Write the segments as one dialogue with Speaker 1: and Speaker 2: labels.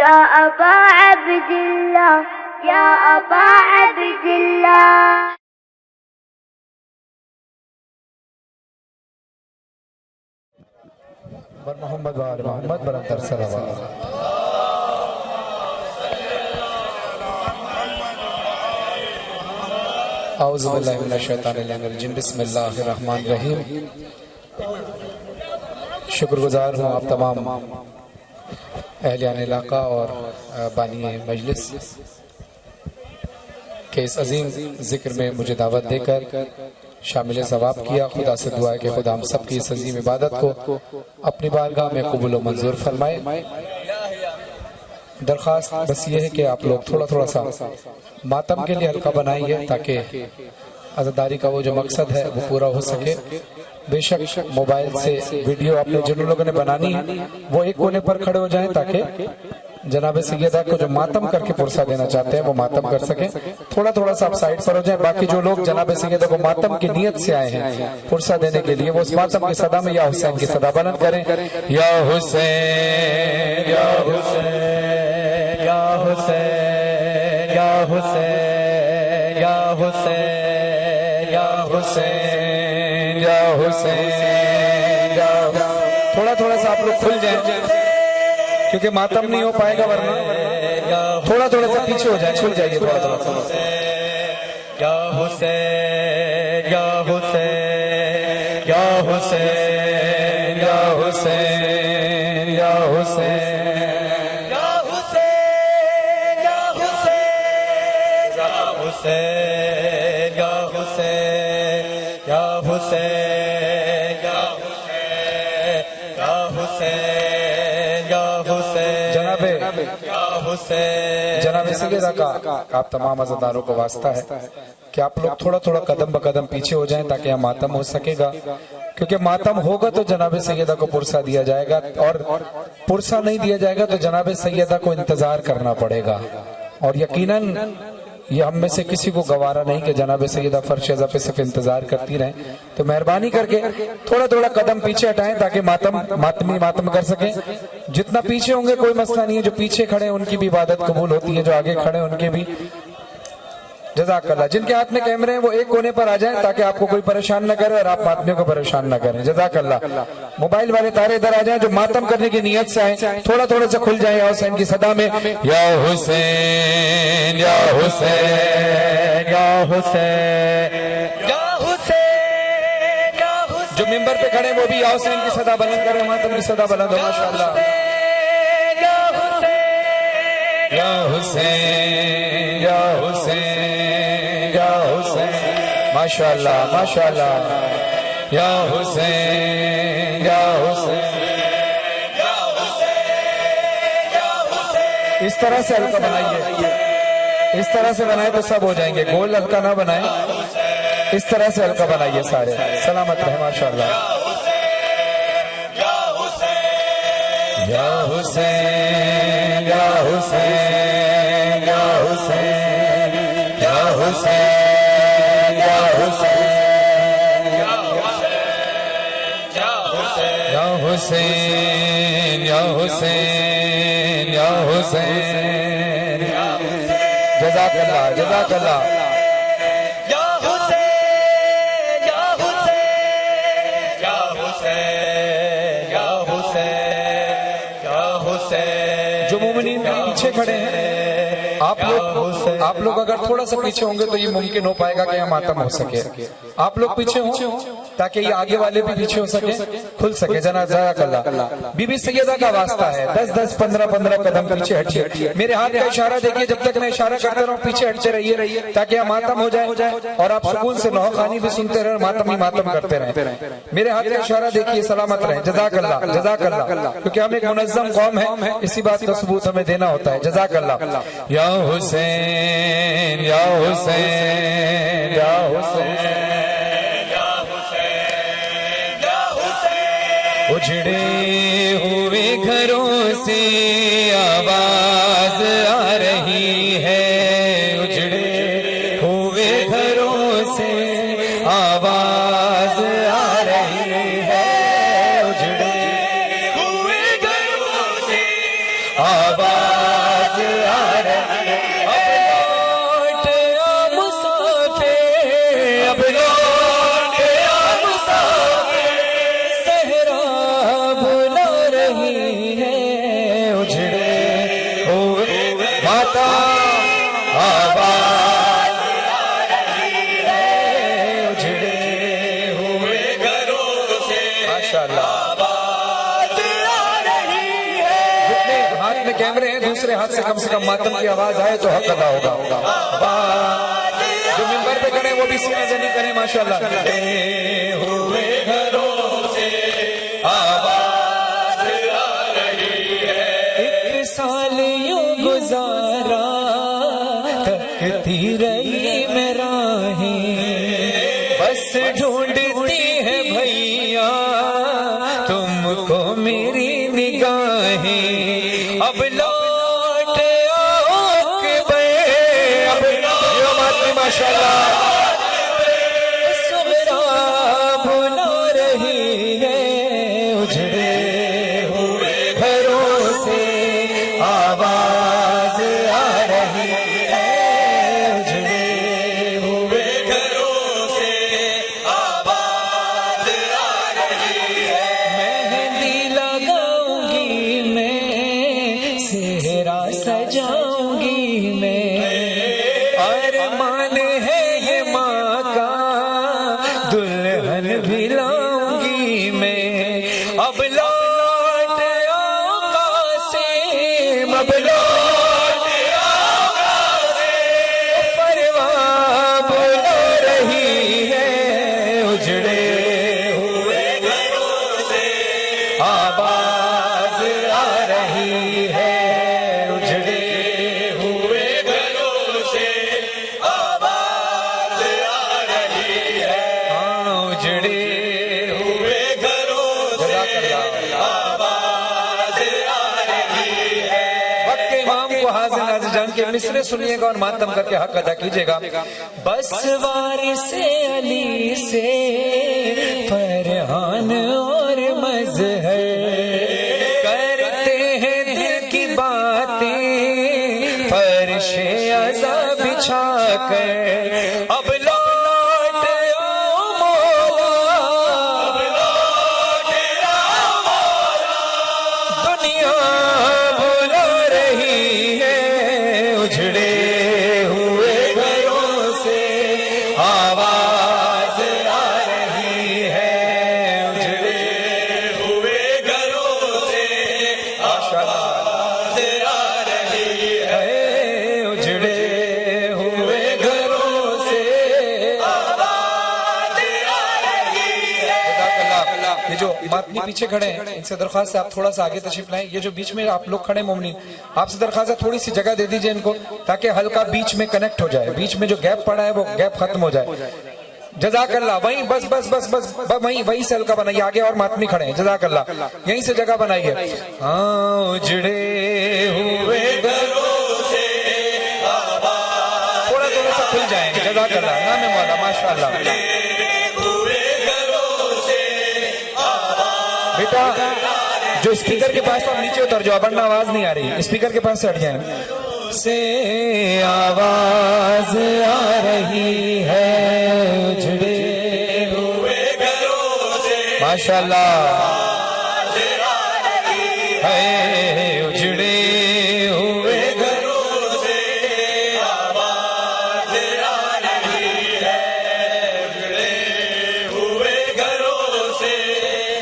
Speaker 1: يا أبا عبد الله يا أبا عبد الله.
Speaker 2: بر محمد وآل محمد برانتر صلوات. اعوذ باللہ من الشیطان الرجیم بسم اللہ الرحمن الرحیم. شکر گزار ہوں آپ تمام اہلیان علاقہ اور بانی مجلس کہ اس عظیم ذکر میں مجھے دعوت دے کر شامل ثواب کیا. خدا سے دعا ہے کہ خدا ہم سب کی اس عظیم عبادت کو اپنی بارگاہ میں قبول و منظور فرمائے. درخواست بس یہ ہے کہ آپ لوگ تھوڑا تھوڑا سا ماتم کے لیے حلقہ بنائیے تاکہ عزاداری کا وہ جو مقصد ہے وہ پورا ہو سکے. بے شک موبائل سے ویڈیو آپ نے جن لوگوں نے بنانی ہے وہ ایک کونے پر کھڑے ہو جائیں تاکہ جناب سیدہ کو جو ماتم کر کے پرسہ دینا چاہتے ہیں وہ ماتم کر سکیں. تھوڑا تھوڑا سا آپ سائیڈ پر ہو جائیں. باقی جو لوگ جناب سیدہ کو ماتم کی نیت سے آئے ہیں پرسہ دینے کے لیے وہ اس ماتم کی صدا میں یا حسین کی صدا بلند کریں. یا حسین یا حسین یا حسین یا حسین یا حسین یا حسین یا حسین یا حسین. تھوڑا تھوڑا سا آپ لوگ کھل جائیں کیونکہ ماتم نہیں ہو پائے گا ورنہ. تھوڑا تھوڑا سا پیچھے ہو جائے, چھل جائیے تھوڑا تھوڑا سا. یا حسین یا حسین یا حسین یا حسین یا حسین یا حسین یا حسین یا حسین یا حسین یا حسین یا حسین جناب سیدہ کا آپ تمام عزاداروں کو واسطہ ہے کہ آپ لوگ تھوڑا تھوڑا قدم بقدم پیچھے ہو جائیں تاکہ یہاں ماتم ہو سکے گا. کیونکہ ماتم ہوگا تو جناب سیدہ کو پرسہ دیا جائے گا اور پرسہ نہیں دیا جائے گا تو جناب سیدہ کو انتظار کرنا پڑے گا. اور یقیناً یہ ہم میں سے کسی کو گوارا نہیں کہ جناب سیدہ فرش ازا پہ صرف انتظار کرتی رہیں. تو مہربانی کر کے تھوڑا تھوڑا قدم پیچھے ہٹائیں تاکہ ماتم کر سکیں. جتنا پیچھے ہوں گے کوئی مسئلہ نہیں ہے. جو پیچھے کھڑے ہیں ان کی بھی عبادت قبول ہوتی ہے, جو آگے کھڑے ہیں ان کے بھی. جزاک اللہ. جن کے ہاتھ میں کیمرے ہیں وہ ایک کونے پر آ جائیں تاکہ آپ کو کوئی پریشان نہ کرے اور آپ ماتمیوں کو پریشان نہ کریں. جزاک اللہ. موبائل والے تارے ادھر آ جائیں جو ماتم کرنے کی نیت سے آئیں. تھوڑا تھوڑا سے کھل جائیں یا حسین کی صدا میں. یا حسین یا حسین یا حسین یا حسین یا حسین. جو ممبر پہ کھڑے وہ بھی یا حسین کی صدا بلند کریں, ماتم کی صدا بلند ہو. ماشاءاللہ. یا حسین یا حسین یا حسین ماشاءاللہ ماشاءاللہ. یا حسین یا حسین یا حسین یا حسین. اس طرح سے حلقہ بنائیے, اس طرح سے بنائے تو سب ہو جائیں گے. گول حلقہ نہ بنائیں, اس طرح سے حلقہ بنائیے سارے. سلامت رہے. ماشاءاللہ. یا حسین یا حسین یا حسین یا حسین یا حسین یا حسین یا حسین یا حسین یا حسین. جزاک اللہ جزاک اللہ. یا حسین یا حسین یا حسین یا حسین یا حسین. جو مومنین پیچھے کھڑے ہیں آپ لوگ اگر تھوڑا سا پیچھے ہوں گے تو یہ ممکن ہو پائے گا کہ یہاں ماتم ہو سکے. آپ لوگ پیچھے ہوں تاکہ یہ آگے والے بھی پیچھے ہو سکے, کھل سکے. جزاک اللہ. بی بی سیدہ کا واسطہ ہے 10 15 قدم پیچھے ہٹیے. میرے ہاتھ کا اشارہ دیکھیے, جب تک میں اشارہ کرتا رہوں پیچھے ہٹتے رہیے تاکہ یہاں ماتم ہو جائے اور آپ سکون سے نوح خوانی بھی سنتے رہیں, ماتم ہی ماتم کرتے رہیں. میرے ہاتھ کا اشارہ دیکھیے. سلامت رہیں. جزاک اللہ جزاک اللہ. کیونکہ ہم ایک منظم قوم ہے, اسی بات کا ثبوت ہمیں دینا ہوتا ہے. جزاک اللہ. یا حسین یا حسین یا حسین اجڑے ہوئے گھروں سے آواز آ رہی ہے. اجڑے ہوئے گھروں سے آواز آ رہی ہے. اجڑے ہوئے گھروں سے آواز کیمرے ہیں دوسرے ہاتھ سے کم ماتم کی آواز آئے تو حق ادا ہوگا. جو ممبر پہ کریں وہ بھی سینے سے نہیں کریں. ماشاءاللہ. ہوئے گھروں سے آواز آ رہی ہے. ایک سال یوں گزارا تکتی رہی میں راہیں, بس ڈھونڈتی ہے بھیا تم کو میری نگاہیں. اب لوٹ آؤ کہ اب لوٹ ماشاءاللہ صبح بھلا رہی ہے. اجڑے ہوئے گھروں سے آواز آ رہی ہے. اجڑے ہوئے گھروں سے آواز آ رہی ہے. مہندی لگاؤں گی میں, سہرا سجاؤں گی میں, ارمان ہے یہ ماں کا دلہن بھی لاؤں گی میں. اب لوٹ آؤ قاسم, اب لوٹ آؤ قاسم, پرواں بلا رہی ہے. اجڑے ہوئے گھروں سے آواز آ رہی ہے. اجڑے ہوئے گھروں سے آواز آ رہی ہے. ہاں اجڑے ہوئے گھروں سے آواز آ رہی ہے. وقت کے امام کو حاضر ناظر جان کے مصرے سنیے گا اور ماتم کر کے حق ادا کیجیے گا. بس وارث علی سے فرحان اور مظہر کرتے ہیں دل کی باتیں فرش عزا بچھا کر. اب لوٹ آؤ مولا, اب لوٹ آؤ مولا, دنیا بلا رہی ہے. اجڑے ہوئے گھروں سے آواز آ رہی ہے. اجڑے ہوئے گھروں سے آواز آ رہی ہے. اجڑے ہوئے گھروں سے آواز آ رہی ہے. یہ جو ماتمی پیچھے کھڑے ہیں ان سے درخواست ہے آپ تھوڑا سا آگے تشریف لائیں. یہ جو بیچ میں آپ لوگ کھڑے مومنین, آپ سے درخواست ہے تھوڑی سی جگہ دے دیجئے ان کو تاکہ ہلکا بیچ میں کنیکٹ ہو جائے. بیچ میں جو گیپ پڑا ہے وہ گیپ ختم ہو جائے. جزاک اللہ. وہیں بس بس بس بس وہیں سے ہلکا بنائیے. آگے اور ماتمی کھڑے ہیں. جزاک اللہ. یہیں سے جگہ بنائیے. ہاں اجڑے ہوئے گھروں سے تھوڑا سا کھل جائیں. جزاک اللہ. نام مولا ماشاءاللہ. بیٹا جو اسپیکر کے پاس آپ نیچے اتر جاؤ ورنہ آواز نہیں آ رہی. اسپیکر کے پاس سے ہٹ جائیں. سے آواز آ رہی ہے. اجڑے ہوئے گھروں سے ماشاءاللہ ہے. اجڑے ہوئے گھروں سے آواز آ رہی ہے. اجڑے ہوئے گھروں سے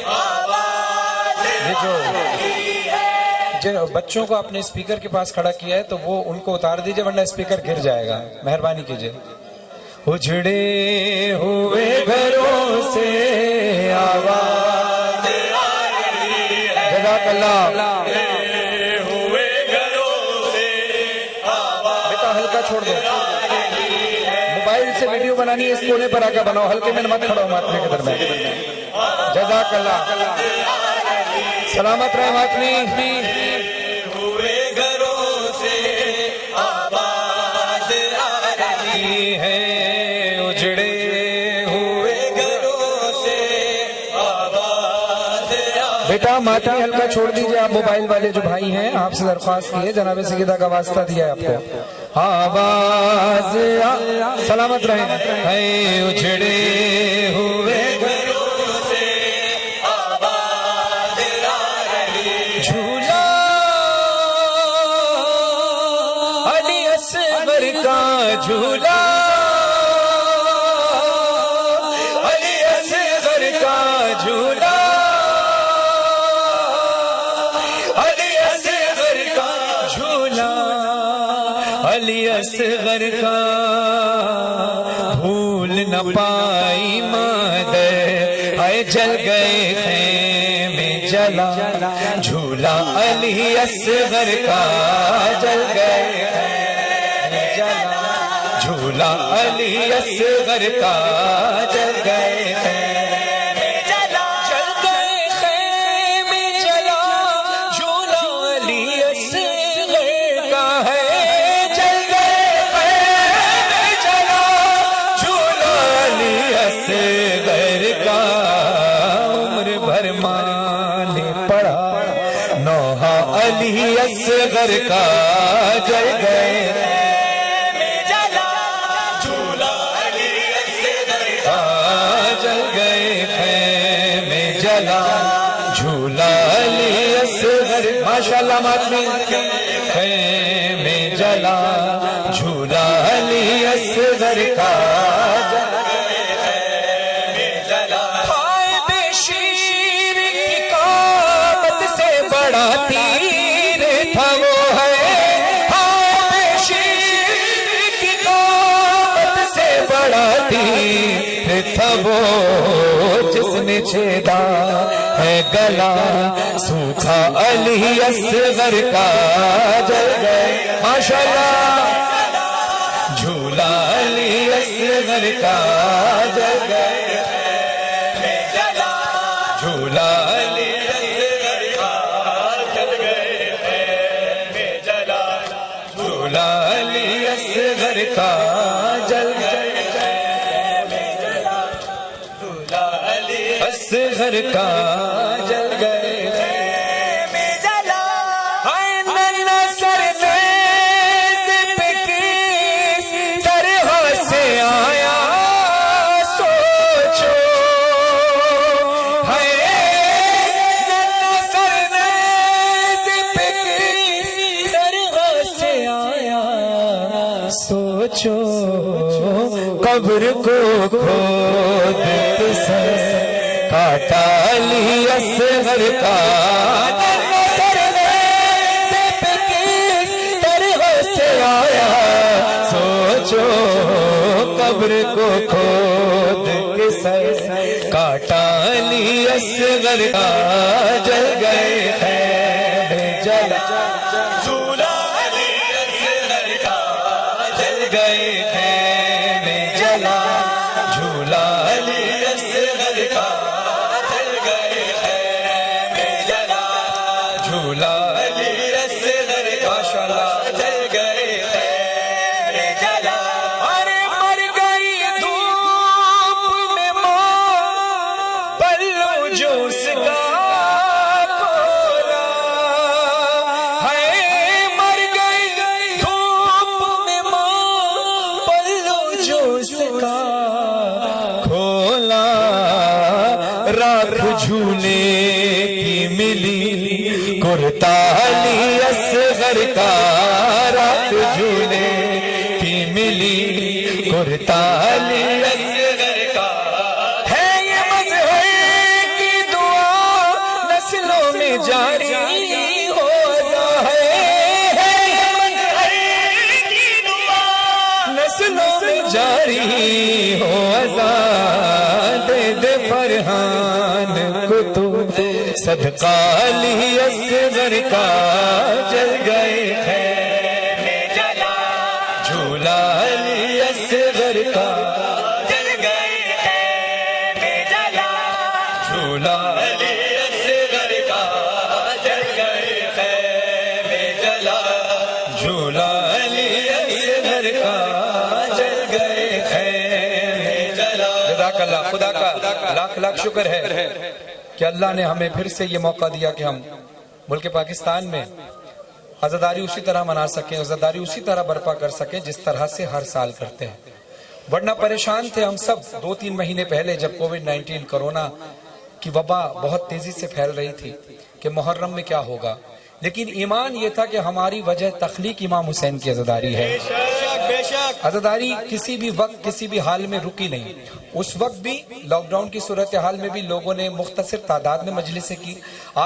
Speaker 2: آواز آ رہی ہے. جن بچوں کو اپنے اسپیکر کے پاس کھڑا کیا ہے تو وہ ان کو اتار دیجئے ورنہ اسپیکر گر جائے گا. مہربانی کیجئے. اجڑے ہوئے گھروں سے آواز آ رہی ہے. جزاک اللہ. ہوئے گھروں سے آواز. بیٹا ہلکا چھوڑ دو. موبائل سے ویڈیو بنانی ہے اس کونے پر آ کے بناؤ. ہلکے میں مت کھڑا ہو ماتمی کے درمیان. جزاک اللہ. سلامت رہے ماتمی. ہوئے گھروں سے آواز آ رہی ہے. اجڑے ہوئے گھروں سے آواز. بیٹا ماتمی ہلکا چھوڑ دیجئے. آپ موبائل والے جو بھائی ہیں آپ سے درخواست کی ہے, جناب سیدہ کا واسطہ دیا ہے آپ کو. آواز سلامت رہیں. اجڑے ہوئے گھروں سے آواز آ رہی. جھولا علی اصغر کا جھولا, علی اصغر کا جھولا, علی اصغر کا
Speaker 3: جھولا علی اصغر کا بھول نہ پائی مادر آئے جل گئے خیمے جلا جھولا علی اصغر کا جل گئے خیمے جلا جھولا علی اصغر کا جل گئے خیمے جلا جل گئے خیمے جلا جھولا علی اصغر کا ہے جل گئے خیمے جلا جھولا علی اصغر کا عمر بھر مانے پڑا نوحہ علی اصغر کا جل گئے جھولا علی اصغر ماشاءاللہ ماتمی خیمے جلا جھولا علی اصغر کا خائب شیر کی قامت سے بڑا تیر تھا وہ ہے خائب شیر کی قامت سے بڑا تیر تھا وہ جس نے چھیدا ہے گلا سوکھا علی اصغر کا جل گئے ماشاءاللہ جھولا علی اصغر کا جل گئے جھولا علی اصغر کا جل گئے جھولا علی اصغر کا جل گئے اصغر کا جل گئے میں جلا ہائے ننا سرزیز پہ کس طرح سے آیا سوچو ہائے ننا سرزیز پہ کس طرح سے آیا سوچو قبر کو کھود سے کاٹا علی اصغر کا سرزیز پہ کس طرح سے آیا سوچو قبر کو کھود کے سر کاٹا علی اصغر کا جل گئے خیمے جلا جھولا علی اصغر کا جل گئے خیمے جلا جھولا علی اصغر کا جھولا علی اصغر ماشاءاللہ جل گئے خیمے جلا ارے مر گئی دھوپ میں ماں پلو جو اس کا کھولا ہے مر گئی دھوپ میں ماں پلو جو اس کا کھولا راکھ جھولے کی ملی کرتا علی اصغر کا رات جھولے کی ملی کرتا علی اصغر کا ہے یہ مظہر کی دعا نسلوں میں جاری ہو ہے یہ مظہر کی دعا نسلوں میں جاری ہو دے دے فرحان کو تو صدقہ علی اصغر کا جل گئے خیمے جلا جھولا علی اصغر کا جل گئے خیمے جلا جھولا علی اصغر کا جل گئے خیمے جلا جھولا علی اصغر کا جل گئے خیمے جلا جزاک اللہ خدا کا لاکھ لاکھ شکر ہے کہ اللہ نے ہمیں پھر سے یہ موقع دیا کہ ہم ملک پاکستان میں عزاداری اسی طرح منا سکیں عزاداری اسی طرح برپا کر سکیں جس طرح سے ہر سال کرتے ہیں ورنہ پریشان تھے ہم سب 2-3 مہینے پہلے جب کووڈ-19 کرونا کی وبا بہت تیزی سے پھیل رہی تھی کہ محرم میں کیا ہوگا لیکن ایمان یہ تھا کہ ہماری وجہ تخلیق امام حسین کی عزاداری ہے
Speaker 2: عزاداری کسی بھی وقت کسی بھی حال میں رکی نہیں. اس وقت بھی لاک ڈاؤن کی صورتحال میں بھی لوگوں نے مختصر تعداد میں مجلسیں کی.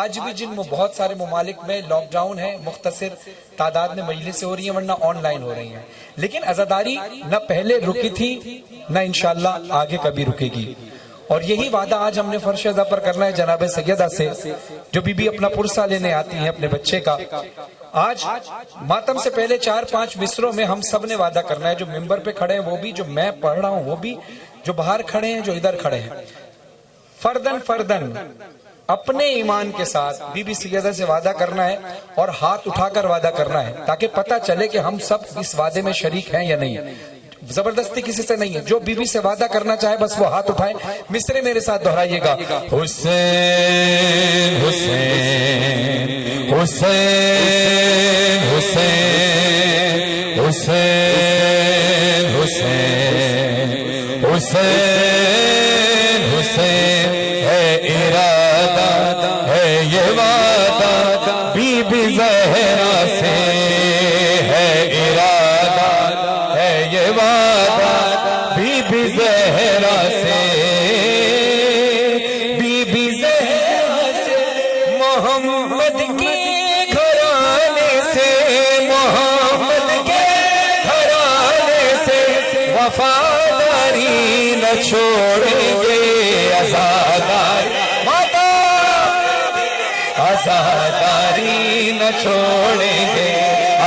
Speaker 2: آج بھی جن بہت سارے ممالک میں لاک ڈاؤن ہے مختصر تعداد میں مجلسیں ہو رہی ہیں ورنہ آن لائن ہو رہی ہیں. لیکن عزاداری نہ پہلے رکی تھی نہ انشاءاللہ آگے کبھی رکے گی. اور یہی وعدہ آج ہم نے فرش ازا پر کرنا ہے جناب سیدہ سے جو بی بی اپنا پرسہ لینے آتی ہیں اپنے بچے کا. آج ماتم سے پہلے 4-5 مصروں میں ہم سب نے وعدہ کرنا ہے, جو ممبر پہ کھڑے ہیں وہ بھی, جو میں پڑھ رہا ہوں وہ بھی, جو باہر کھڑے ہیں, جو ادھر کھڑے ہیں, فردن اپنے ایمان کے ساتھ بی بی سیدہ سے وعدہ کرنا ہے اور ہاتھ اٹھا کر وعدہ کرنا ہے تاکہ پتہ چلے کہ ہم سب اس وعدے میں شریک ہیں یا نہیں. زبردستی کسی سے نہیں ہے. جو بی بی سے وعدہ کرنا چاہے بس وہ ہاتھ اٹھائے. مصرے میرے ساتھ دہرائیے گا.
Speaker 3: حسین حسین حسین حسین حسین حسین حسین حسین ہے ارادہ ہے یہ وعدہ بی بی زہرا سے ہے ارادہ ہے یہ وعدہ بی بی زہرا سے بی بی زہرا سے محمد کے گھرانے سے محمد کے گھرانے سے وفاداری نہ چھوڑیں گے آزاداری ماتا آزاداری نہ چھوڑیں گے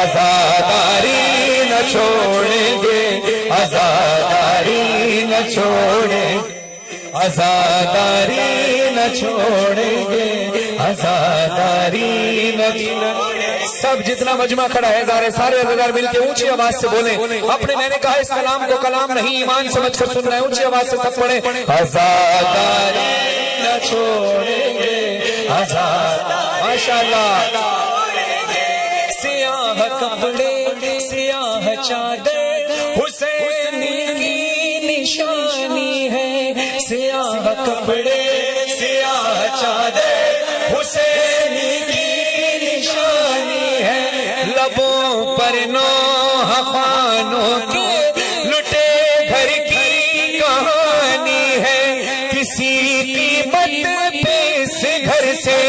Speaker 3: آزاداری نہ چھوڑیں گے آزاداری نہ چھوڑیں گے آزاداری نہ چھوڑیں گے آزاداری نہ چھوڑیں. سب جتنا مجمع کھڑا ہے سارے عزادار مل کے اونچی آواز سے بولیں اپنے. میں نے کہا اس کلام کو کلام نہیں ایمان سمجھ کر سننا ہے. اونچی آواز سے سب پڑھیں آزاداری نہ چھوڑیں گے آزاداری. ماشاءاللہ. سیاہ کپڑے سیاہ چادر حسینی کی نشانی ہے. سیاہ کپڑے سیاہ چادر حسینی کی نشانی ہے. لبوں پر نوح خوانوں کے لٹے گھر کی کہانی ہے. کسی قیمت پہ اس گھر سے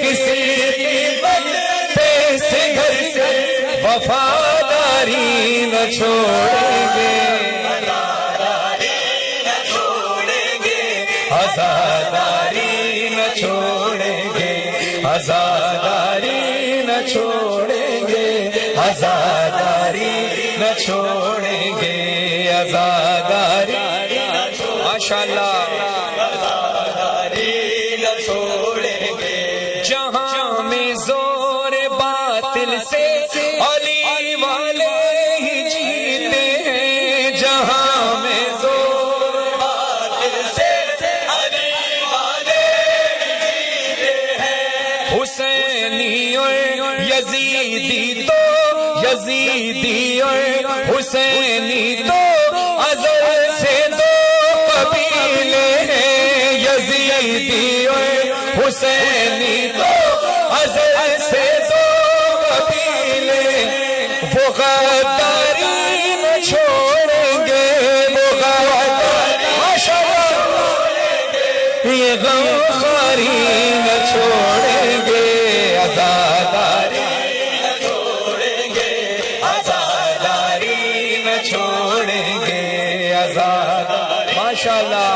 Speaker 3: کسی قیمت پہ اس گھر سے وفاداری نہ چھوڑیں گے آزاداری نہ چھوڑیں گے آزاداری نہ چھوڑیں گے آزاداری نہ چھوڑیں گے آزاداری. ماشاءاللہ. آزاداری نہ چھوڑیں گے. جہاں میں زور باطل سے علی والے ہی جیتے ہیں. جہاں میں زور باطل سے علی والے ہی جیتے ہیں. حسینی اور یزیدی تو یزیدی اور حسینی تو ازل سے دو قبیلے ہیں. یزیدی اور حسینی تو ازل سے دو قبیلے. وہ غداری نہ چھوڑیں گے وہ غداری یہ غمخواری نہ چھوڑیں گے آزاداری نہ چھوڑیں گے آزاداری نہ چھوڑیں گے آزاداری. ماشاءاللہ.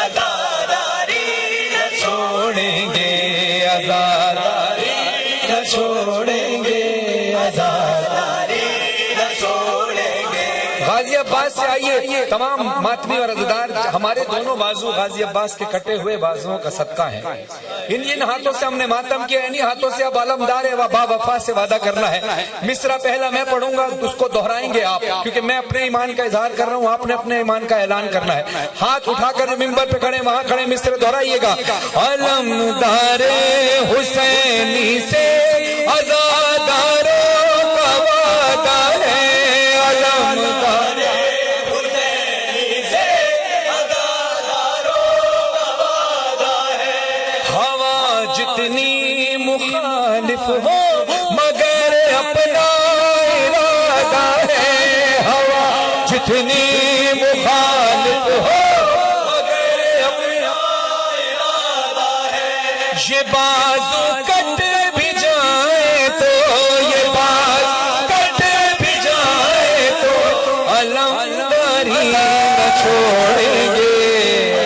Speaker 3: آزاداری نہ چھوڑیں گے آزاداری نہ چھوڑیں گے آزاداری نہ چھوڑیں گے. غازی عباس سے آئیے. تمام ماتمی اور عزادار ہمارے دونوں بازو غازی عباس کے کٹے ہوئے بازوؤں کا صدقہ ہے. ان ہاتھوں سے ہم نے ماتم کیا, انہی ہاتھوں سے اب علمدار با وفا سے وعدہ کرنا ہے. مصرع پہلا میں پڑھوں گا اس کو دہرائیں گے آپ کیونکہ میں اپنے ایمان کا اظہار کر رہا ہوں. آپ نے اپنے ایمان کا اعلان کرنا ہے. ہاتھ اٹھا کر ممبر پہ کھڑے وہاں کھڑے مصرع دہرائیے گا. علمدار حسینی سے عزاداروں کا وعدہ ہے. علمدار حسینی سے عزاداروں کا وعدہ ہے. ہوا جتنی مخالف ہو مگر اپنا ارادہ ہے. اتنے مخالف ہو گئے اپنا ارادہ ہے، یہ بازو کٹ بھی جائے تو، یہ باز کٹ بھی جائے تو علمداری نہ چھوڑیں گے،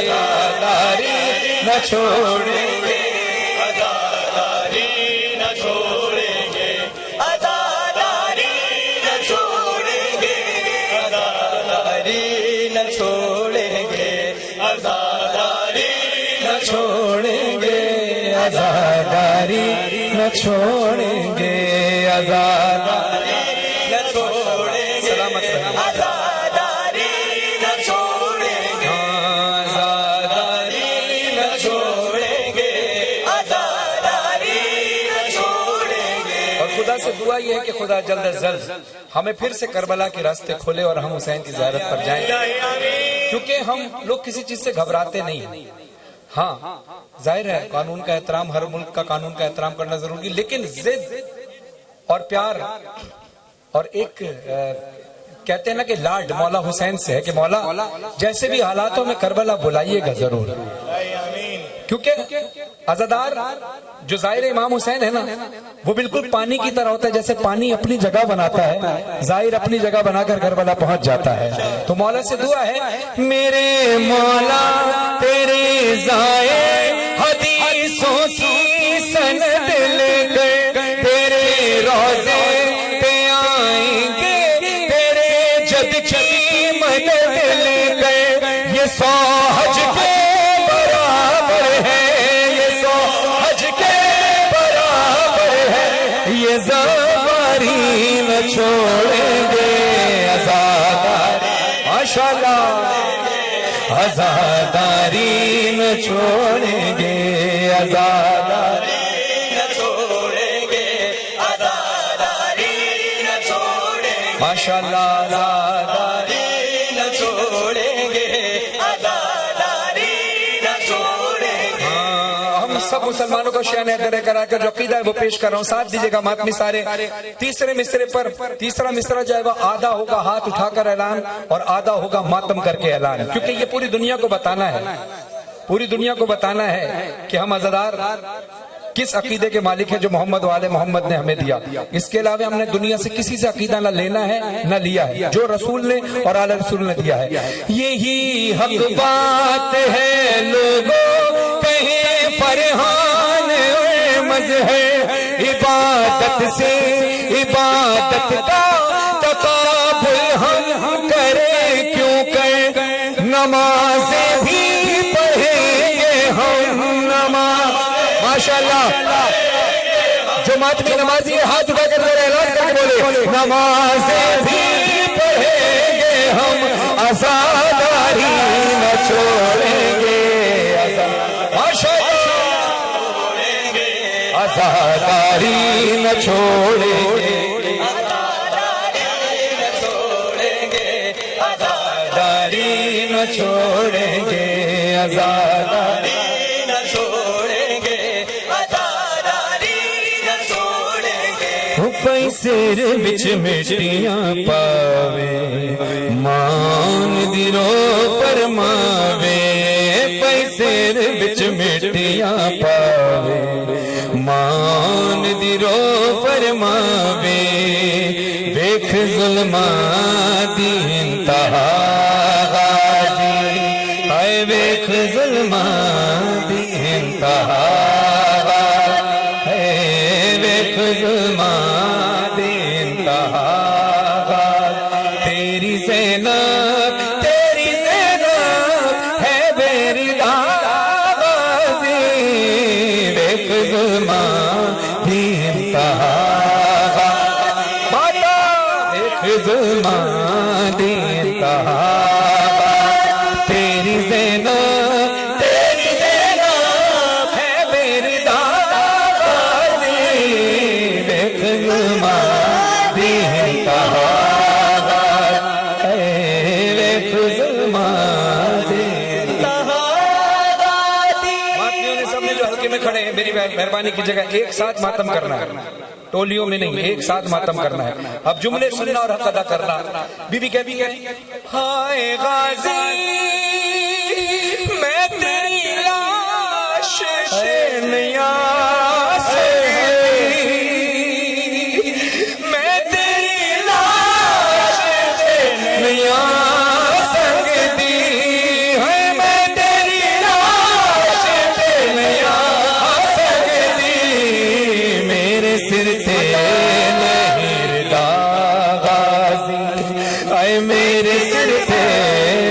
Speaker 3: عزاداری نہ چھوڑیں گے، عزاداری نہ چھوڑیں گے، عزاداری نہ چھوڑیں گے، عزاداری نہ چھوڑیں گے، عزاداری نہ چھوڑیں گے، عزاداری نہ چھوڑیں گے، عزاداری نہ چھوڑیں گے، سلامت رہے، عزاداری نہ چھوڑیں گے، عزاداری نہ چھوڑیں گے، عزاداری نہ چھوڑیں گے۔ اور خدا سے دعا یہ ہے کہ خدا جلد از جلد ہمیں پھر سے کربلا کے راستے کھولے اور ہم حسین کی زیارت پر جائیں، کیونکہ ہم لوگ کسی چیز سے گھبراتے نہیں۔ ہاں ظاہر ہے قانون کا احترام، ہر ملک کا قانون کا احترام کرنا ضروری، لیکن ضد اور پیار اور ایک کہتے ہیں نا کہ لاڈ مولا حسین سے ہے کہ مولا جیسے بھی حالاتوں میں کربلا بلائیے گا ضرور، کیونکہ عزادار جو ظاہر امام حسین ہے نا وہ بالکل پانی کی طرح ہوتا ہے، جیسے پانی اپنی جگہ بناتا ہے، ظاہر اپنی جگہ بنا کر کربلا پہنچ جاتا ہے۔ تو مولا سے دعا ہے میرے مولا تیرے ظاہر حدیثوں کی سند لے کر تیرے روزے پہ آئیں گے، تیرے جد کی مدد لے کر، یہ 100 حج کے برابر ہے، یہ 100 حج کے برابر ہے، یہ زواری نہ چھوڑیں گے، عزاداری ماشاءاللہ، عزاداری نہ چھوڑیں گے، عزاداری نہ چھوڑیں گے، عزاداری نہ چھوڑیں گے، ماشاءاللہ، عزاداری نہ چھوڑیں گے، عزاداری نہ چھوڑیں گے۔ ہم سب مسلمانوں کو شان حیدر کرا کر جو عقیدہ ہے وہ پیش کر رہا ہوں، ساتھ دیجیے گا ماتمی سارے۔ تیسرے مصرے پر تیسرا مصرع جو ہے وہ آدھا ہوگا ہاتھ اٹھا کر اعلان اور آدھا ہوگا ماتم کر کے اعلان، کیونکہ یہ پوری دنیا کو بتانا ہے، پوری دنیا کو بتانا ہے کہ ہم عزادار کس عقیدے کے مالک ہیں جو محمد و آل محمد نے ہمیں دیا۔ اس کے علاوہ ہم نے دنیا سے کسی سے عقیدہ نہ لینا ہے نہ لیا ہے، جو رسول نے اور آل رسول نے دیا ہے۔ یہی حق بات ہے لوگوں کہیں فرحان مظہر، عبادت سے عبادت کا تقابل ہم کریں کیوں کر، نمازیں بھی پڑھیں گے ہم، نماز ماشاءاللہ جو ماتمی نمازی ہاتھ اٹھا کر ذرا اعلان کر کے بولے نمازیں بھی پڑھیں گے ہم، عزاداری نہ چھوڑیں گے، ماشاءاللہ عزاداری نہ چھوڑیں گے، عزاداری نہ چھوڑیں گے، عزاداری نہ چھوڑیں گے، عزاداری نہ چھوڑیں گے، عزاداری نہ چھوڑیں گے۔ پیسر بچ مٹیاں پاوے مان دیرو فرماوے، پیسر بچ مٹیاں پاوے مان دیرو فرماوے، ویکھ ظلماں دی انتہا غازی، اے ویکھ ظلماں دی انتہا، اے ویکھ ظلماں دی انتہا، تیری زینب تیری زینب ہے میری غازی، ویکھ ظلماں دی انتہا، ویکھ ظلماں دی انتہا، تیری زینب تیری زینب ہے میری غازی، ویکھ ظلماں دی انتہا، ویکھ ظلماں دی انتہا۔ ماتمیوں نے سب نے جو حلقے میں کھڑے ہیں میری مہربانی کی جگہ ایک ساتھ ماتم کرنا ہے۔
Speaker 2: ٹولیوں میں نہیں، ایک ساتھ ماتم کرنا ہے. اب جملے سننا اور حق ادا کرنا. بی بی کہتی ہے ہائے غازی میں تیری لاش سے نہیں آ سکتی، میں تیری لاش سے نہیں آ سکتی، میں تیری لاش سے نہیں آ سکتی، میرے سر سے نہیں ردا غازی، اے میرے سر سے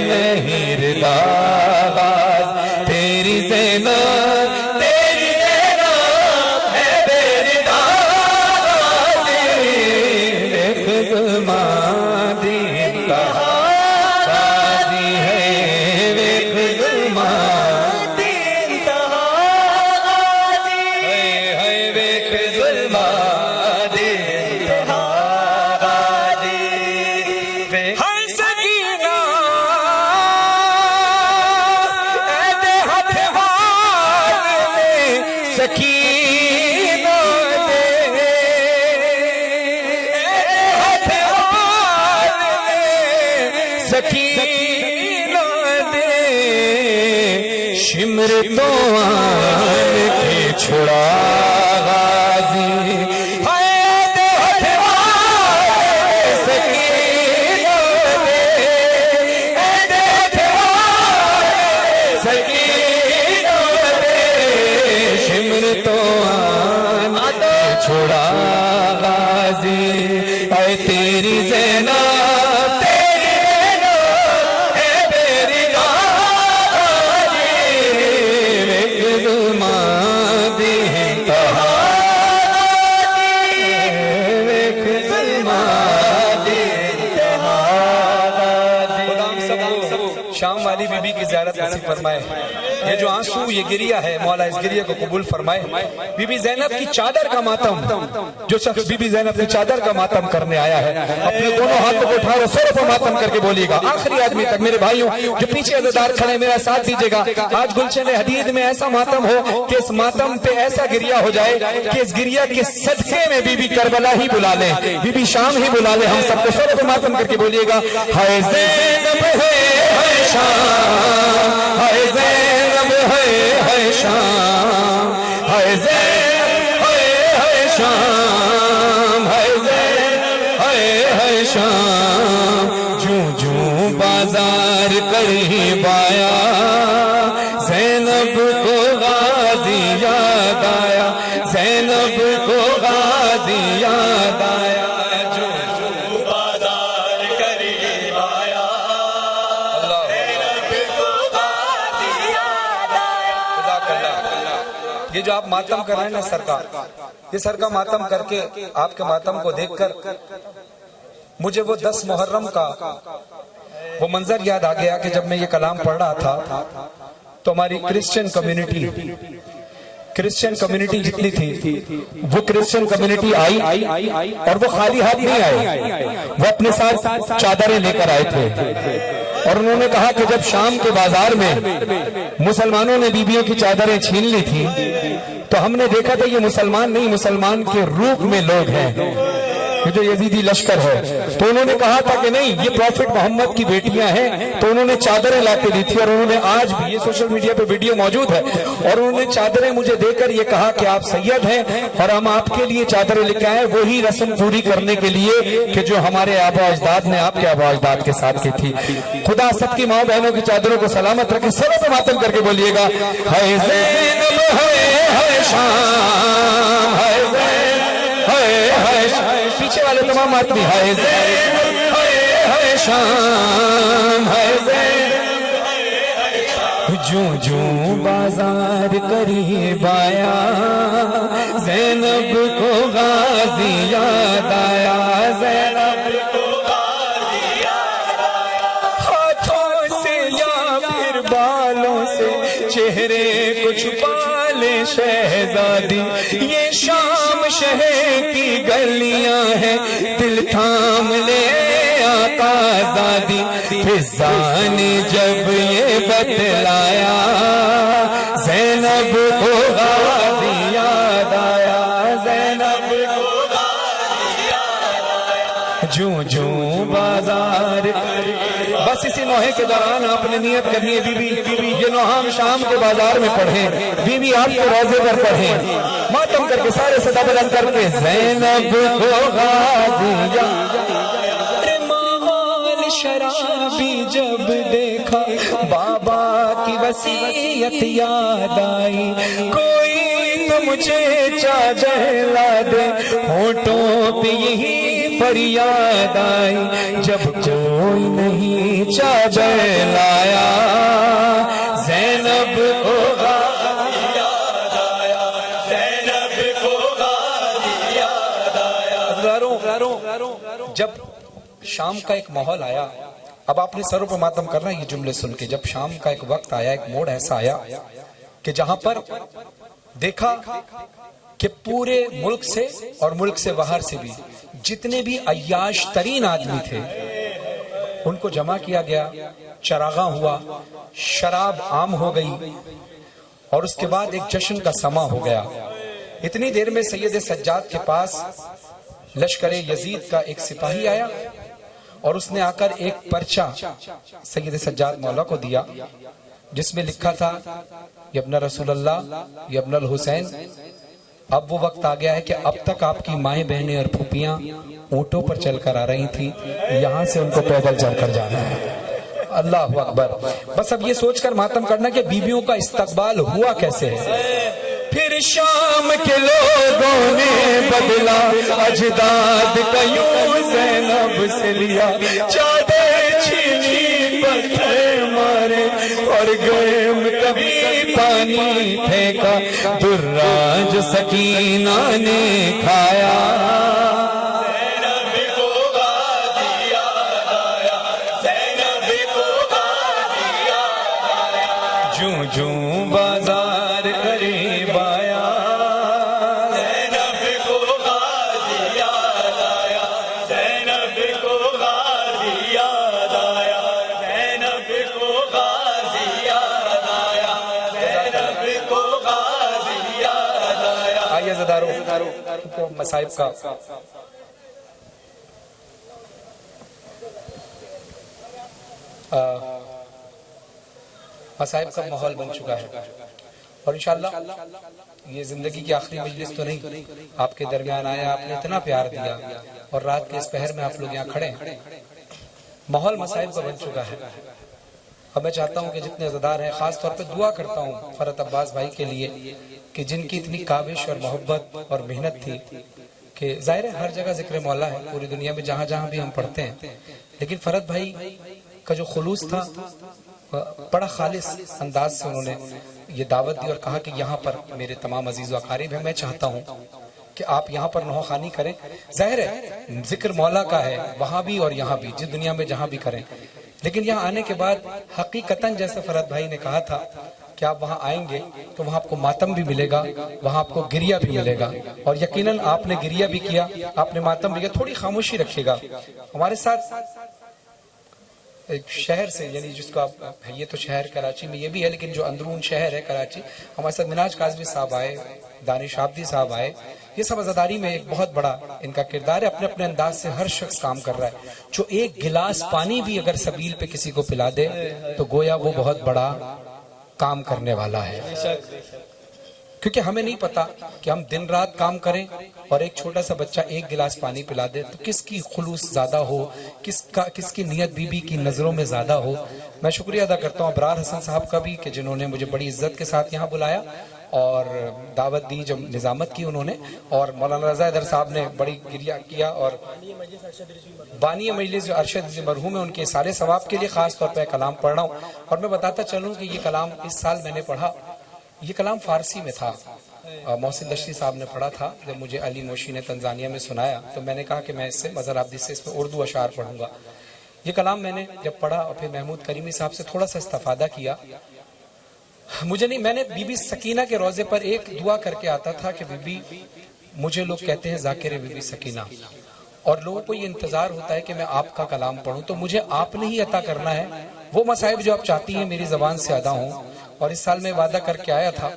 Speaker 2: نہیں ردا غازی، تیری زینب تیری زینب ہے تیری غازی، دیکھ ظلمان دی انتہا غازی ہے، دیکھ ظلمان دی انتہا غازی ہے، دیکھ ظلمان دی انتہا غازی، ہر سکینہ اے دے ہاتھ حال میں سکینہ دے، اے دے ہاتھ حال میں سکینہ دے، شمر تو آن کے چھڑا غازی، اے دے ہاتھ حال میں سکینہ دے، اے دے ہاتھ حال میں سکینہ دے، شمر تو آن کے چھڑا غازی، اے تیری زینب تیری زینب ہے تیری غازی، ایک ظلمان دی انتہا غازی، ایک ظلمان دی انتہا غازی. خدا ہم سب کو شام والی بی بی کی زیارت نصیب فرمائے. یہ جو آنسو یہ گریہ ہے مولا اس گریہ کو قبول فرمائے. بی بی زینب کی چادر کا ماتم، جو شخص بی بی زینب کی چادر کا ماتم کرنے آیا ہے اپنے دونوں ہاتھوں کو اٹھائے سر پر ماتم کر کے بولیے گا آخری آدمی تک. میرے بھائیوں جو پیچھے عزادار کھڑے میرا ساتھ دیجیے گا. آج گلشن حدید میں ایسا ماتم ہو کہ اس ماتم پہ ایسا گریہ ہو جائے کہ اس گریہ کے صدقے میں بی بی کربلا ہی بلا لیں، بی بی شام ہی بلا لیں. ہم سب کو سر پر ماتم کر کے بولیے گا ہائے زینب ہے ہائے شام، ہائے زینب ہے ہائے شام، ہائے زینب ہے ہائے شام، ہائے زینب ہے ہائے شام، جوں جوں بازار قریب آیا زینب کو غازی یاد آیا، زینب کو غازی یاد آیا، جوں جوں بازار قریب آیا زینب کو غازی یاد آیا. یہ جو آپ ماتم کر رہے ہیں نا سر کا، یہ سر کا ماتم کر کے آپ کے ماتم کو دیکھ کر مجھے وہ 10 محرم کا وہ منظر یاد آ گیا کہ جب میں یہ کلام پڑھ رہا تھا تو ہماری کرسچن کمیونٹی جتنی تھی وہ کرسچن کمیونٹی آئی اور وہ خالی ہاتھ نہیں آئے، وہ اپنے ساتھ چادریں لے کر آئے تھے اور انہوں نے کہا کہ جب شام کے بازار میں مسلمانوں نے بیویوں کی چادریں چھین لی تھی تو ہم نے دیکھا تھا یہ مسلمان نہیں، مسلمان کے روپ میں لوگ ہیں، یہ جو یزیدی لشکر ہے. تو انہوں نے کہا تھا کہ نہیں یہ پروفٹ محمد کی بیٹیاں ہیں، تو انہوں نے چادریں لا کے دی تھی اور انہوں نے آج بھی یہ سوشل میڈیا پہ ویڈیو موجود ہے اور انہوں نے چادریں مجھے دے کر یہ کہا کہ آپ سید ہیں اور ہم آپ کے لیے چادریں لے کے آئے وہی رسم پوری کرنے کے لیے کہ جو ہمارے آبا اجداد نے آپ کے آبا اجداد کے ساتھ کی تھی. خدا سب کی ماں بہنوں کی چادروں کو سلامت رکھے. سب سے ماتم کر کے بولیے گا ہائے زینب ہائے شام، ہائے زینب ہائے پیچھے والے تمام آدمی ہائے زینب ہائے شام، ہائے زینب جوں جوں بازار قریب آیا زینب کو غازی یاد آیا، زینب کو غازی یاد آیا. ہاتھوں سے یا پھر بالوں سے چہرے کو چھپا لے شہزادی، یہ شام شہر کی گلیاں ہیں دل تھام لے آقا زادی. فضا نے جب یہ بتلایا زینب کو غازی یاد آیا، زینب کو
Speaker 3: جوں جوں بازار. بس اسی نوحے کے دوران آپ نے نیت کرنی ہے بیوی یہ نوحہ ہم شام کے بازار میں پڑھیں, بیوی آپ کے روزے پر پڑھیں, ماتم کر کے سارے صدا بلند کر کے زینب کو غازیہ. ماحول شرابی جب دیکھا بابا کی وصیت یاد آئی, کوئی تو مجھے چادر لا دے, ہونٹوں پہ یہی فریاد آئی, جب کوئی نہیں چادر لایا زینب کو غازی یاد آیا, زینب کو غازی یاد آیا.
Speaker 2: جب شام کا ایک ماحول آیا, اب آپ نے سروں پہ ماتم کرنا یہ جملے سن کے, جب شام کا ایک وقت آیا, ایک موڑ ایسا آیا کہ جہاں پر دیکھا کہ پورے ملک سے اور ملک سے باہر سے بھی جتنے بھی عیاش ترین آدمی تھے ان کو جمع کیا گیا, چراغاں ہوا, شراب عام ہو گئی, اور اس کے بعد ایک جشن کا سما ہو گیا. اتنی دیر میں سید سجاد کے پاس لشکر یزید کا ایک سپاہی آیا اور اس نے آ کر ایک پرچہ سید سجاد مولا کو دیا جس میں لکھا تھا یبن رسول اللہ یبن الحسین, اب وہ وقت آ گیا ہے کہ اب تک آپ کی مائیں بہنیں اور پھوپھیاں اونٹوں پر چل کر آ رہی تھیں, یہاں سے ان کو پیدل چل کر جانا ہے. اللہ اکبر. بس اب یہ سوچ کر ماتم کرنا کہ بیویوں کا استقبال ہوا کیسے ہے.
Speaker 3: پھر شام کے لوگوں نے بدلا اجداد کا یوں زینب سے لیا, چادر چھینی پتھر مارے اور گئے کبھی پانی پھینکا, دراج سکینہ نے کھایا. زینب کو غازی یاد آیا, زینب کو غازی یاد آیا, جوں جوں بازار قریب آیا, زینب کو غازی یاد آیا, زینب کو غازی یاد آیا, زینب کو غازی یاد آیا, زینب کو غازی یاد آیا.
Speaker 2: آئیے زدارو مصائب کا مصائب کا ماحول بن چکا ہے, اور انشاءاللہ یہ زندگی کی آخری مجلس تو نہیں, آپ کے درمیان آیا, آپ نے اتنا پیار دیا, اور رات کے اس پہر میں آپ لوگ یہاں کھڑے ہیں, ماحول مصائب کا بن چکا ہے. اب میں چاہتا ہوں کہ جتنے عزادار ہیں, خاص طور پہ دعا کرتا ہوں فرحت عباس بھائی کے لیے کہ جن کی اتنی کاوش اور محبت اور محنت تھی کہ ظاہر ہے ہر جگہ ذکر مولا ہے پوری دنیا میں جہاں جہاں بھی ہم پڑھتے ہیں, لیکن فرحت بھائی کا جو خلوص تھا بڑا خالص انداز سے انہوں نے یہ دعوت دی اور کہا کہ یہاں پر میرے تمام عزیز و اقارب ہیں, میں چاہتا ہوں کہ آپ یہاں پر نوحہ خوانی کریں. ظاہر ہے ذکر مولا کا ہے وہاں بھی اور یہاں بھی, جس دنیا میں جہاں بھی کریں, لیکن یہاں آنے کے بعد حقیقتاً جیسے فرحت بھائی نے کہا تھا کہ آپ وہاں آئیں گے تو وہاں آپ کو ماتم بھی ملے گا, وہاں آپ کو گریہ بھی ملے گا, اور یقیناً آپ نے گریہ بھی کیا, آپ نے ماتم بھی کیا. تھوڑی خاموشی رکھیے گا. ہمارے ساتھ ایک شہر سے, یعنی جس کو آپ, یہ تو شہر کراچی میں یہ بھی ہے لیکن جو اندرون شہر ہے کراچی, ہمارے ساتھ مناج کاظمی صاحب آئے, دانش عابدی صاحب آئے. یہ سب عزاداری میں ایک بہت بڑا ان کا کردار ہے, اپنے اپنے انداز سے ہر شخص کام کر رہا ہے. جو ایک گلاس پانی بھی اگر سبیل پہ کسی کو پلا دے تو گویا وہ بہت بڑا کام کرنے والا ہے. کیونکہ ہمیں نہیں پتا کہ ہم دن رات کام کریں اور ایک چھوٹا سا بچہ ایک گلاس پانی پلا دے تو کس کی خلوص زیادہ ہو, کس کی نیت بی کی نظروں میں زیادہ ہو. میں شکریہ ادا کرتا ہوں ابرار حسن صاحب کا بھی کہ جنہوں نے مجھے بڑی عزت کے ساتھ یہاں بلایا اور دعوت دی, جب نظامت کی انہوں نے, اور مولانا رضا حیدر صاحب نے بڑی گریہ کیا, اور بانی مجلس جو ارشد مرحوم ہے ان کے سارے ثواب کے لیے خاص طور پہ کلام پڑھ رہا ہوں. اور میں بتاتا چلوں کہ یہ کلام اس سال میں نے پڑھا, یہ کلام فارسی میں تھا, محسن دشتی صاحب نے پڑھا تھا. جب مجھے علی موشی نے تنزانیہ میں سنایا تو میں نے کہا کہ میں اس سے مظہر عابدی سے اس پہ اردو اشعار پڑھوں گا. یہ کلام میں نے جب پڑھا اور پھر محمود کریمی صاحب سے تھوڑا سا استفادہ کیا, مجھے نہیں, میں نے بی بی سکینہ کے روزے پر ایک دعا کر کے آتا تھا کہ بی بی, مجھے لوگ کہتے ہیں ذاکر بی بی سکینہ, اور لوگوں کو یہ انتظار ہوتا ہے کہ میں آپ کا کلام پڑھوں, تو مجھے آپ نے ہی عطا کرنا ہے وہ مصائب جو آپ چاہتی ہیں میری زبان سے ادا ہوں. اور اس سال میں وعدہ کر کے آیا تھا,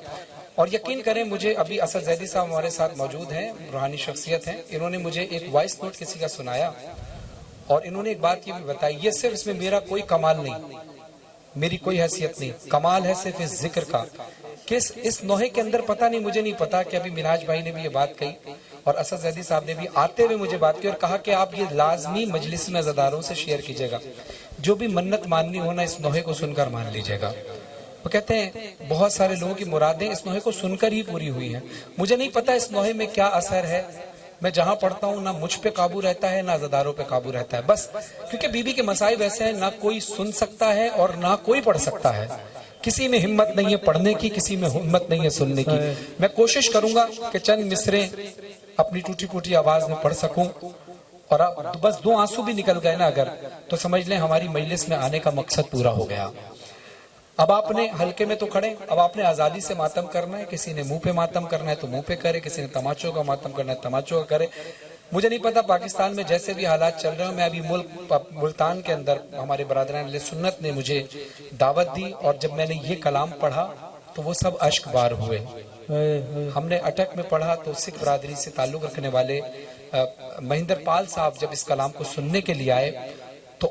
Speaker 2: اور یقین کریں مجھے ابھی اسد زیدی صاحب ہمارے ساتھ موجود ہیں, روحانی شخصیت ہیں, انہوں نے مجھے ایک وائس نوٹ کسی کا سنایا اور انہوں نے ایک بات یہ بھی بتائی، یہ صرف اس میں میرا کوئی کمال نہیں، میری کوئی حیثیت نہیں، کمال ہے صرف اس ذکر کا کہ اس نوحے کے اندر پتہ نہیں، مجھے نہیں پتا کہ ابھی مناج بھائی نے بھی یہ بات کہی اور اسد زیدی صاحب نے بھی آتے ہوئے مجھے بات کی اور کہا کہ آپ یہ لازمی مجلس میں عزاداروں سے شیئر کیجئے گا، جو بھی منت ماننی ہونا اس نوحے کو سن کر مان لیجئے گا۔ وہ کہتے ہیں بہت سارے لوگوں کی مرادیں اس نوحے کو سن کر ہی پوری ہوئی ہیں، مجھے نہیں پتا اس نوحے میں کیا اثر ہے، میں جہاں پڑھتا ہوں نہ مجھ پہ قابو رہتا ہے نہ عزاداروں پہ قابو رہتا ہے، بس کیونکہ بی بی کے مسائب ایسے ہیں نہ کوئی سن سکتا ہے اور نہ کوئی پڑھ سکتا ہے، کسی میں ہمت نہیں ہے پڑھنے کی، کسی میں ہمت نہیں ہے سننے کی۔ میں کوشش کروں گا کہ چند مصرے اپنی ٹوٹی پوٹی آواز میں پڑھ سکوں، اور بس 2 آنسو بھی نکل گئے نا اگر تو سمجھ لیں ہماری مجلس میں آنے کا مقصد پورا ہو گیا۔ اب آپ نے حلقے میں تو کھڑے، اب آپ نے آزادی سے ماتم کرنا ہے، کسی نے منہ پہ ماتم کرنا ہے تو منہ پہ کرے، کسی نے تماچوں کا ماتم کرنا ہے تماچوں کا کرے۔ مجھے نہیں پتا پاکستان میں جیسے بھی حالات چل رہے ہیں، میں ابھی ملتان کے اندر ہمارے برادران اہل سنت نے مجھے دعوت دی اور جب میں نے یہ کلام پڑھا تو وہ سب اشک بار ہوئے۔ ہم نے اٹک میں پڑھا تو سکھ برادری سے تعلق رکھنے والے مہندر پال صاحب جب اس کلام کو سننے کے لیے آئے تو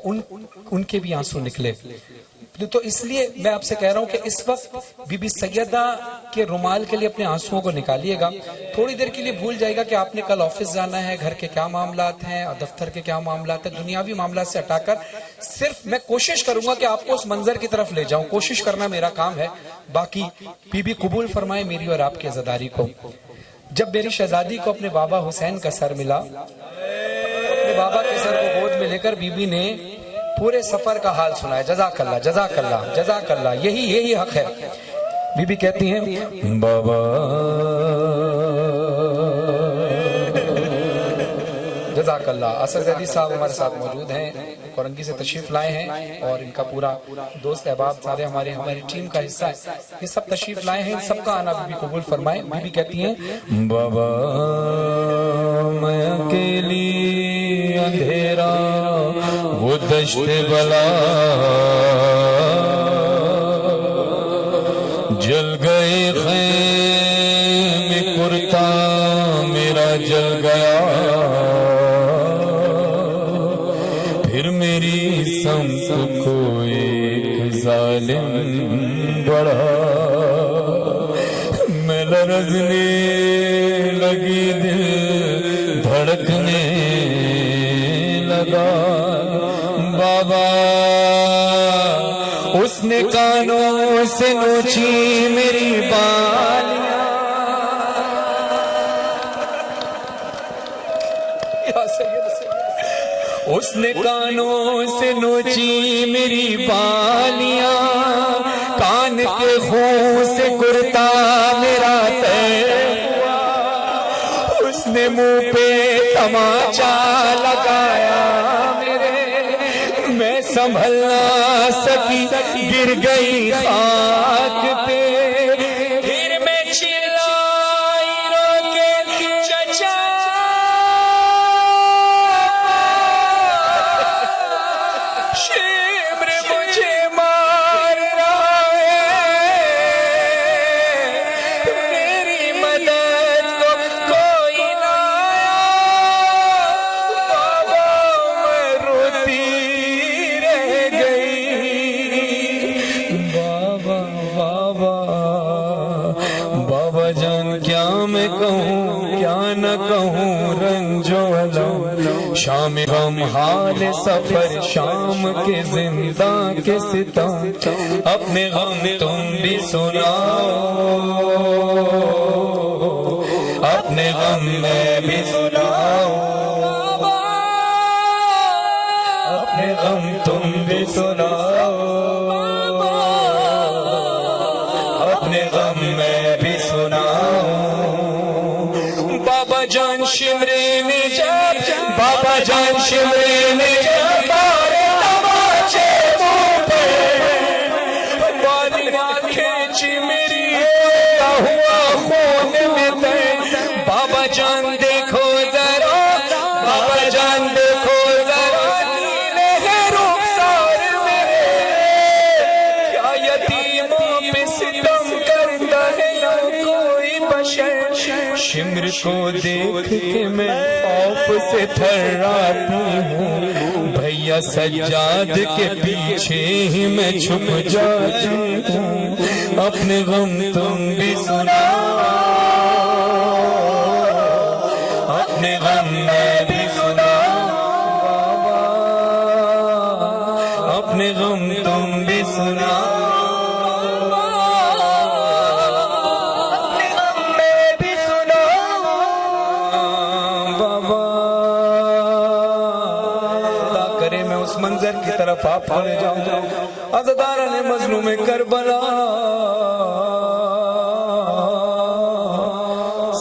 Speaker 2: ان کے بھی آنسو نکلے۔ تو اس لیے میں آپ سے کہہ رہا ہوں کہ اس وقت بی بی سیدہ کے رومال کے لیے اپنے آنسوؤں کو نکالیے گا، تھوڑی دیر کے لیے بھول جائے گا کہ آپ نے کل آفس جانا ہے، گھر کے کیا معاملات ہیں، دفتر کے کیا معاملات ہیں، دنیاوی معاملات سے ہٹا کر صرف میں کوشش کروں گا کہ آپ کو اس منظر کی طرف لے جاؤں، کوشش کرنا میرا کام ہے، باقی بی بی قبول فرمائے میری اور آپ کی عزاداری کو۔ جب میری شہزادی کو اپنے بابا حسین کا سر ملا، اپنے بابا کے سر کو گود میں لے کر بی بی نے پورے سفر کا حال سنایا، جزاک اللہ جزاک اللہ جزاک اللہ، یہی حق ہے۔ بی بی کہتی ہیں
Speaker 3: بابا
Speaker 2: جزاک اللہ۔ اسد زیدی صاحب ہمارے ساتھ موجود ہیں، کورنگی سے تشریف لائے ہیں اور ان کا پورا دوست احباب سارے ہماری ٹیم کا حصہ ہے، یہ سب تشریف لائے ہیں، ان سب کا آنا بی بی قبول فرمائے۔ بی بی کہتی ہیں
Speaker 3: بابا میں اکیلی اندھیرا وہ دشت بلا جل گئے خیم کرتا میرا جل گیا، پھر میری سمت کو ایک ظالم بڑھا، میں لرزنے لگی دل دھڑکنے لگا، بابا اس نے کانوں سے نوچی میری بالیاں، اس نے کانوں سے نوچی میری بالیاں، کان کے خون سے کرتا میرا طے ہوا، اس نے منہ پہ تماچا لگایا میرے، میں سنبھل نہ سکی گر گئی خاک پہ، پھر میں چلائی رو کے چچا شمر مجھے مار رہا ہے، میری مدد کو کوئی نہ آیا، بابا میں روتی رہ گئی، بابا بابا جان کیا میں کہوں کیا نہ کہوں، رنج و الم شام غم حال سفر شام کے زندہ کے ستم، اپنے غم تم بھی سناؤ، اپنے غم میں بھی سناؤ، اپنے غم تم بھی سناؤ، اپنے غم میں بھی سناؤ، بابا جان شمرے نے جب بابا جان شمرے نے جب مارے تماچے منہ پہ، بالیاں کھینچی میری ہوا خون میں تیر، بابا جان دیکھو ذرا، بابا جان دیکھو ذرا، نیلے ہیں رخسار میرے، کیا یتیموں پہ ستم کرتا ہے یا کوئی بشر، شمر کو دیکھ کے میں خوف سے تھراتی ہوں، یا سجاد کے پیچھے ہی میں چھپ جاتی ہوں، اپنے غم تم بھی سناؤ، اپنے غم میں بھی سناؤ بابا، اپنے غم تم بھی سناؤ، اپنے غم میں بھی سناؤ بابا۔ اللہ کرے میں اس منظر کی طرف آپ کو لے جاؤں، عزاداران مظلوم کربلا،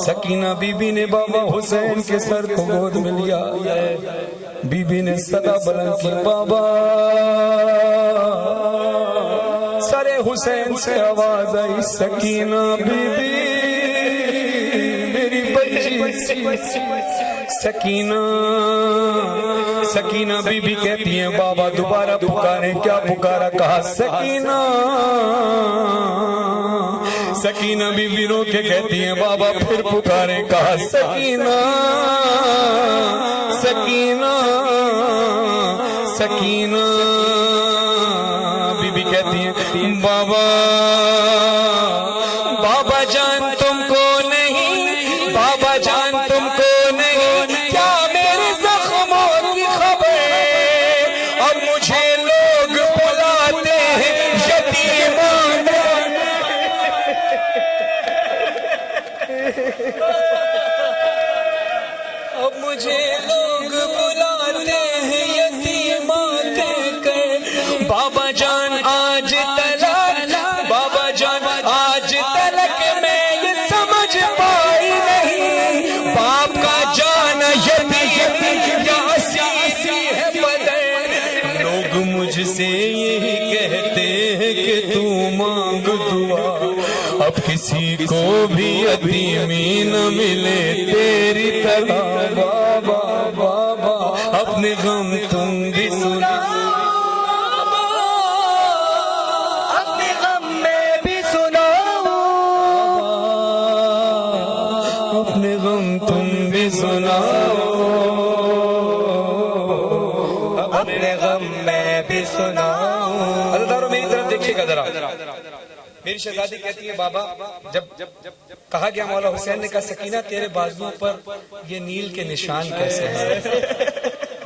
Speaker 3: سکینہ بی بی نے بابا حسین کے سر کو گود میں لیا، بی بی نے صدا بلند کی، بابا سر حسین سے آواز آئی، سکینہ بی بی میری بچی، سکینہ سکینہ بی بی کہتی ہیں بابا دوبارہ پکاریں، کیا پکارا؟ کہا Sakina, Sakina be be row کے کہتی ہیں بابا پھر پکاریں، کہا سکینہ سکینہ سکینہ، بی بی کہتی ہیں بابا بابا جان تم کو نہیں، بابا جان تم کو نہیں، کیا میرے زخموں کی خبر؟ اب مجھے لوگ بلاتے ہیں یتیمان، اب مجھے لوگ بلاتے ہیں یتیمان کہہ کر، بابا جان آج تلک، بابا جان آج تلک میں یہ سمجھ پائی نہیں، باپ کا جان یتیم یا اسیسی ہے بدن، لوگ مجھ سے یہی کہتے ہیں کہ تو مانگ دعا، اب کسی کو بھی یتیمی نہ ملے تیری طرح، بابا بابا اپنے غم تم بھی سناؤ، اپنے غم میں بھی سناؤ، اپنے غم تم بھی سناؤ، اپنے غم میں بھی سناؤ۔ عزاداروں میری طرف دیکھیے گا ذرا، میری شہزادی کہتی ہے بابا جب کہا گیا، مولا حسین نے کہا سکینہ تیرے بازو پر یہ نیل کے نشان کیسے ہیں؟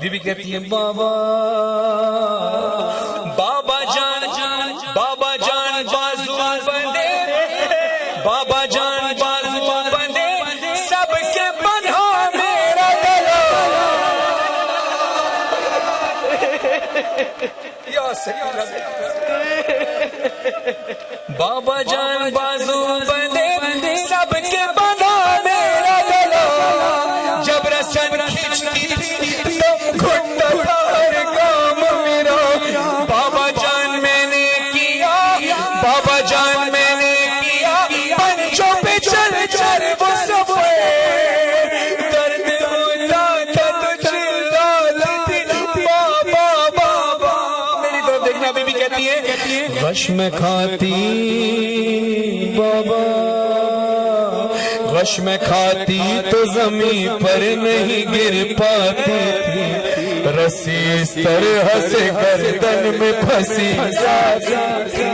Speaker 3: بی بی کہتی ہے بابا بابا جان بابا جان بازو بندے، بابا جان بازو بندے، سب کے بندھا میرا گلا، یا سکینہ بابا جان بازو بندے، سب کے بندھا میرا گلا، جب رسن کھچتی تھی تو گھٹتا تھا ہر کام میرا، بابا جان میں نے کیا، بابا جان میں نے کیا، پنچوں پہ چل چل وہ صفے، درد ہوتا تھا تو چلاتی بابا بابا۔ میری طرف دیکھنا، بی بی کہتی ہے غش میں کھاتی بابا، غش میں کھاتی تو زمین پر نہیں گر پاتی تھی، رسی اس طرح سے گردن میں پھنسی جاتی تھی۔